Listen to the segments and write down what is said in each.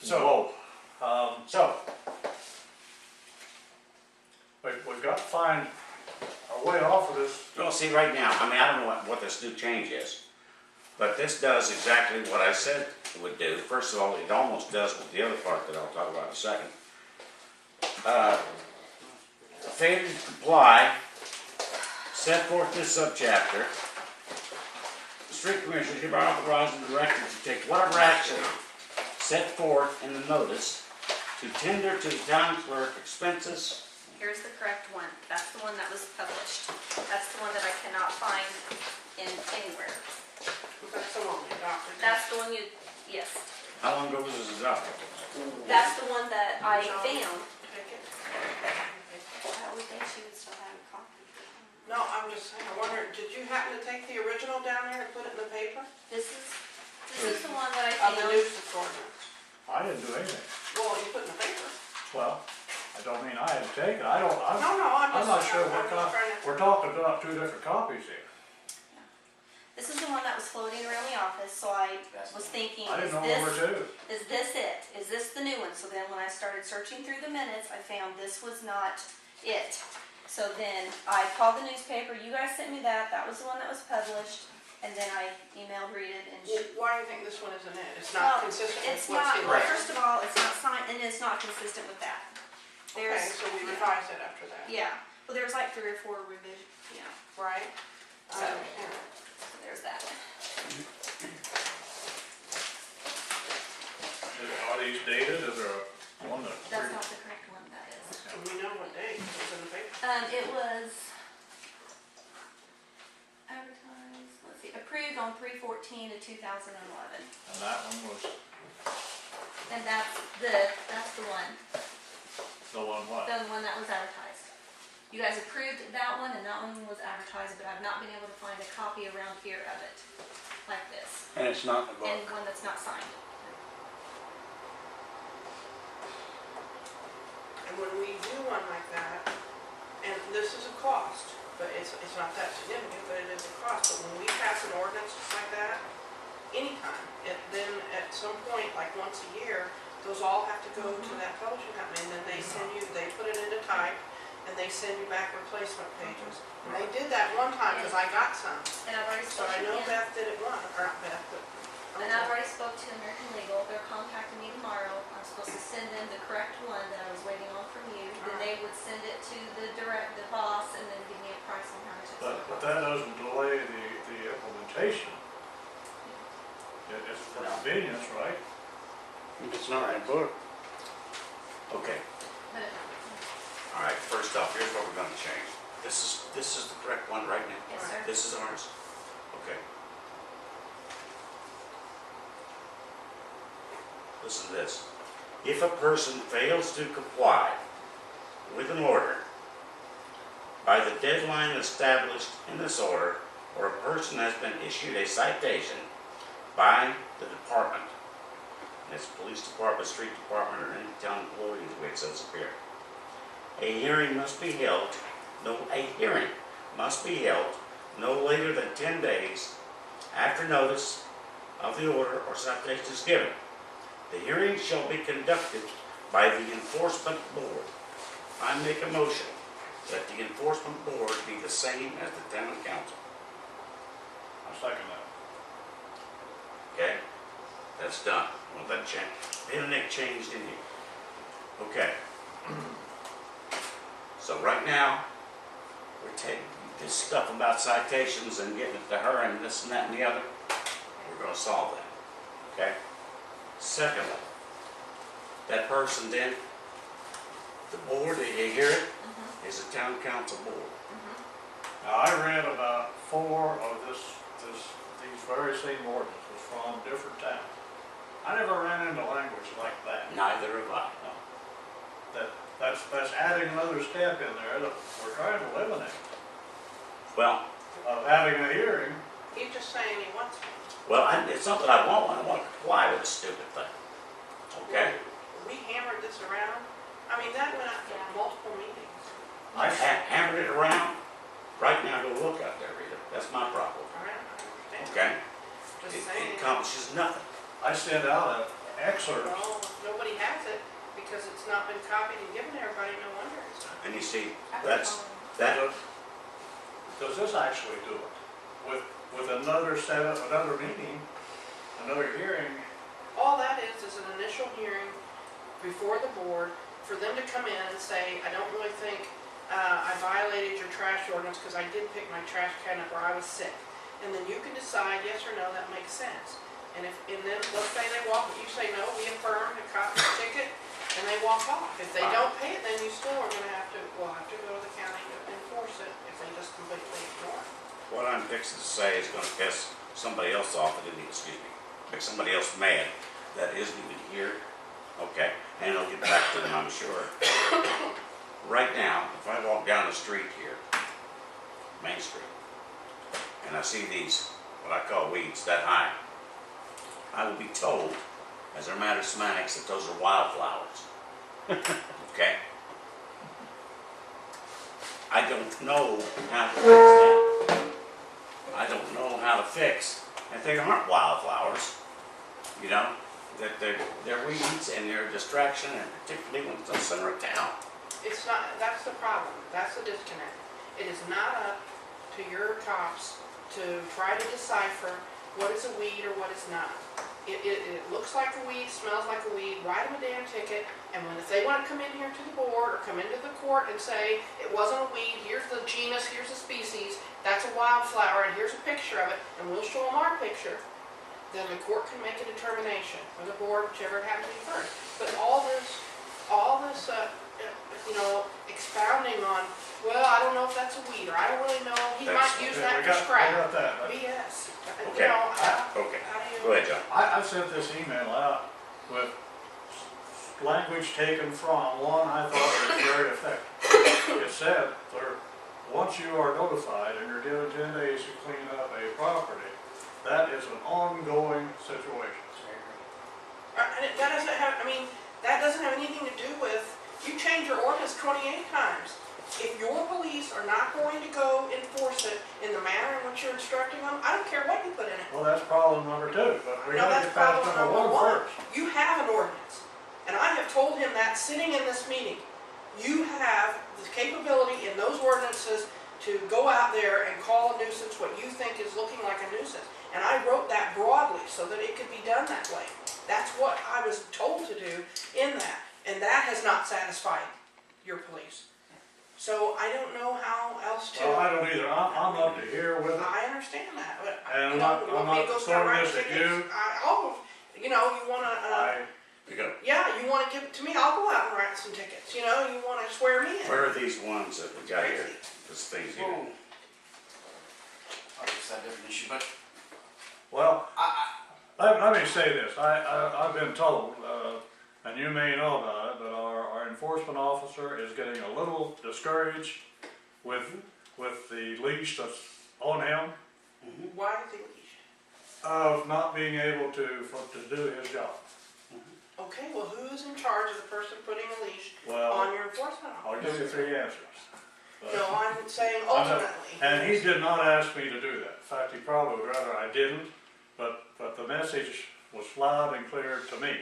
So, So, we've got to find our way off of this. well, see, right now, I mean, I don't know what this new change is, but this does exactly what I said it would do. First of all, it almost does with the other part that I'll talk about in a second. Failure to comply, set forth in this subchapter, the street commissioners hereby authorized and directed to take whatever action set forth in the notice to tender to the town clerk expenses. Here's the correct one. That's the one that was published. That's the one that I cannot find in anywhere. That's the one we adopted. That's the one you, yes. How long ago was this adopted? That's the one that I found. Take it. I would think she would still have a copy. No, I'm just saying, I wonder, did you happen to take the original down there and put it in the paper? This is the one that I Of the found. nuisance ordinance? I didn't do anything. Well, you put in the paper. Well, I don't mean I had taken, I don't, No, no, I'm I'm just. not sure I'm what just trying to. we're talking about two different copies here. This is the one that was floating around the office, so I was thinking, I is didn't know there were this, two. is this it? Is this the new one? So then when I started searching through the minutes, I found this was not it. So then I called the newspaper, you guys sent me that was the one that was published, and then I emailed Rita and she. Well, why do you think this one isn't it? It's Well, not consistent with It's what's not, in well, there. first of all, it's not signed, and it's not consistent with that. Okay, There's, so we revised it after that, yeah, well, there's like 3 or 4 revisions, yeah, right? I So- understand. so there's that one. Are these dated? Is there one that? That's not the correct one, that is. Do we know what date it was in the paper? It was advertised, let's see, approved on 3/14 of 2011. And that one was And that's the one, the one what? the one that was advertised. You guys approved that one, and that one was advertised, but I've not been able to find a copy around here of it, like this, And it's not in the and book. one that's not signed. And when we do one like that, and this is a cost, but it's not that significant, but it is a cost, but when we pass an ordinance just like that, anytime, then at some point, like once a year, those all have to go to that publishing company, and then they send you, they put it into type, and they send you back replacement pages. And they did that one time, because I got some, And I've already so spoke I to know him, Beth did it once, or not Beth, but. and I've already spoke to American Legal. They're contacting me tomorrow. I'm supposed to send them the correct one that I was waiting on from you. Then they would send it to the boss, and then give me a price on how much it's going to But cost. that doesn't delay the implementation. It's for convenience, right? It's not in the book. Okay, But all right, first off, here's what we're gonna change. This is the correct one right now? yes, sir. This is ours? Okay. Listen to this. If a person fails to comply with an order by the deadline established in this order, or a person has been issued a citation by the department, it's police department, street department, or any town employee, the way it says up here, a hearing must be held no later than 10 days after notice of the order or citation is given. The hearing shall be conducted by the enforcement board. I make a motion that the enforcement board be the same as the town council. I second that. Okay? That's done. Well, that change, anything changed in you? Okay. So right now, we're taking this stuff about citations and getting it to her and this and that and the other. We're gonna solve that, okay? Secondly, that person then, the board, did you hear it, is a town council board. Now, I read about 4 of these very same ordinances from different towns. I never ran into language like that. Neither have I. That's adding another step in there that we're trying to eliminate. Well, Of having a hearing, He's just saying he wants one. it's not that I want one, I want to comply with the stupid thing. Okay? We hammered this around, I mean, that went out to multiple meetings. I hammered it around. Right now, go look out there, Rita. That's my problem. All right, I understand. Okay? Just It saying. accomplishes nothing. I sent out an excerpt. Well, nobody because it's not been copied and given to everybody, no wonder it's not. And you see, that, Does this actually do it? With another setup, another meeting, another hearing? All that is an initial hearing before the board for them to come in and say, I don't really think I violated your trash ordinance because I did pick my trash can up or I was sick. And then you can decide yes or no, that makes sense. And then let's say they walk, you say no, we affirm, and copy the ticket, and they walk off. If they don't pay it, then you still are gonna have to, we'll have to go to the county to enforce it if they just completely ignore it. what I'm fixing to say is gonna piss somebody else off that isn't, excuse me, make somebody else mad that isn't even here, okay? And I'll get back to them, I'm sure. Right now, if I walk down the street here, Main Street, and I see these, what I call weeds that high, I will be told, as a matter of semantics, that those are wildflowers. Okay? I don't know how to fix that. I don't know how to fix that they aren't wildflowers. You know, that they're weeds and they're a distraction, and particularly when it's in the center of town. It's not, that's the problem, that's the disconnect. It is not up to your cops to try to decipher what is a weed or what is not. It looks like a weed, smells like a weed, write them a damn ticket, and if they want to come in here to the board or come into the court and say, it wasn't a weed, here's the genus, here's the species, that's a wildflower, and here's a picture of it, and we'll show them our picture, then the court can make a determination, or the board, whichever it happens to be first. But all this, expounding on, well, I don't know if that's a weed, or I don't really know, he might use that for scrap. We got that. BS. Okay. Okay. How do you? Go ahead, John. I sent this email out with language taken from one I thought was very effective. It said, once you are notified and you're given 10 days to clean up a property, that is an ongoing situation. And that doesn't have, that doesn't have anything to do with, you change your ordinance 28 times. If your police are not going to go enforce it in the manner in which you're instructing them, I don't care what you put in it. Well, that's problem number 2, but we No, gotta that's get past problem number number 1 one. first. You have an ordinance. And I have told him that sitting in this meeting. You have the capability in those ordinances to go out there and call a nuisance what you think is looking like a nuisance. And I wrote that broadly so that it could be done that way. That's what I was told to do in that. And that has not satisfied your police. So I don't know how else to. Well, I don't either. I'm up to here with it. I understand that, but And you know, you want me to go start throwing writing this at tickets? you. You wanna, We go. yeah, you wanna give it to me, I'll go out and write some tickets, you wanna swear me in. Where are these ones that we got here? This things here. Whoa. I guess that's a different issue, but Well, let me say this. I've been told, and you may know about it, but our enforcement officer is getting a little discouraged with the leash that's on him Why is he leashed? of not being able to do his job. Okay, well, who's in charge of the person putting a leash Well, on your enforcement I'll officer? give you 3 answers. No, I'm saying I'm not- ultimately. And he did not ask me to do that. In fact, he probably would rather I didn't, but the message was loud and clear to me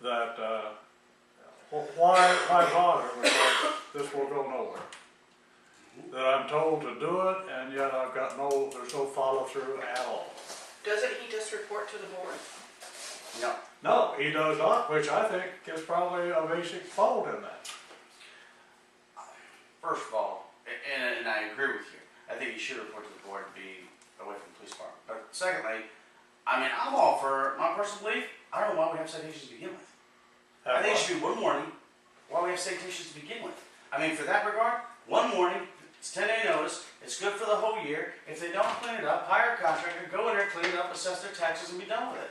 that, why bother because this will go nowhere. That I'm told to do it and yet there's no follow through at all. Doesn't he just report to the board? no. No, he does not, which I think is probably a basic fault in that. First of all, and I agree with you, I think you should report to the board and be away from the police department. But secondly, I'm all for my personal belief. I don't know why we have citations to begin with. I think it should be one warning why we have citations to begin with. For that regard, one warning, it's 10-day notice, it's good for the whole year. If they don't clean it up, hire a contractor, go in there, clean it up, assess their taxes, and be done with it.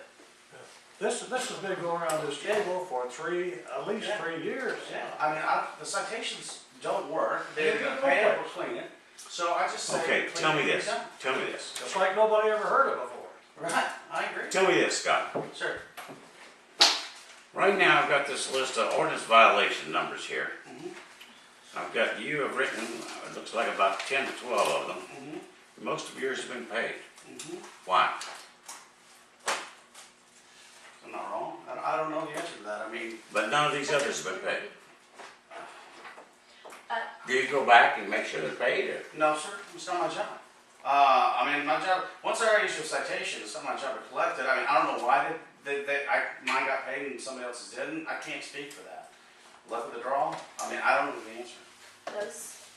This has been going around this table for at least 3 years. Yeah, the citations don't work. They're going to pay it or clean it. So I just say. Okay, clean tell it me and be this. done. Tell me this. Just like nobody ever heard it before. Right, I agree. Tell me this, Scott. Sure. Right now, I've got this list of ordinance violation numbers here. Mhm. I've got, you have written, it looks like about 10 to 12 of them. Mhm. Most of yours have been paid. Mhm. Why? I'm not wrong. I don't know the answer to that. I mean, But none of these others have been paid. Uh, Do you go back and make sure they're paid, or? no, sir, it's not my job. I mean, my job, once I already issue a citation, it's not my job to collect it. I mean, I don't know why mine got paid and somebody else's didn't. I can't speak for that. Luck of the draw, I mean, I don't know the answer. Those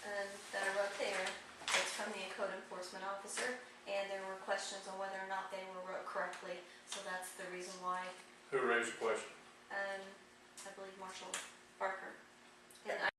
that I wrote there, it's from the code enforcement officer, and there were questions on whether or not they were wrote correctly, so that's the reason why, Who raised the question? I believe Marshall Barker. And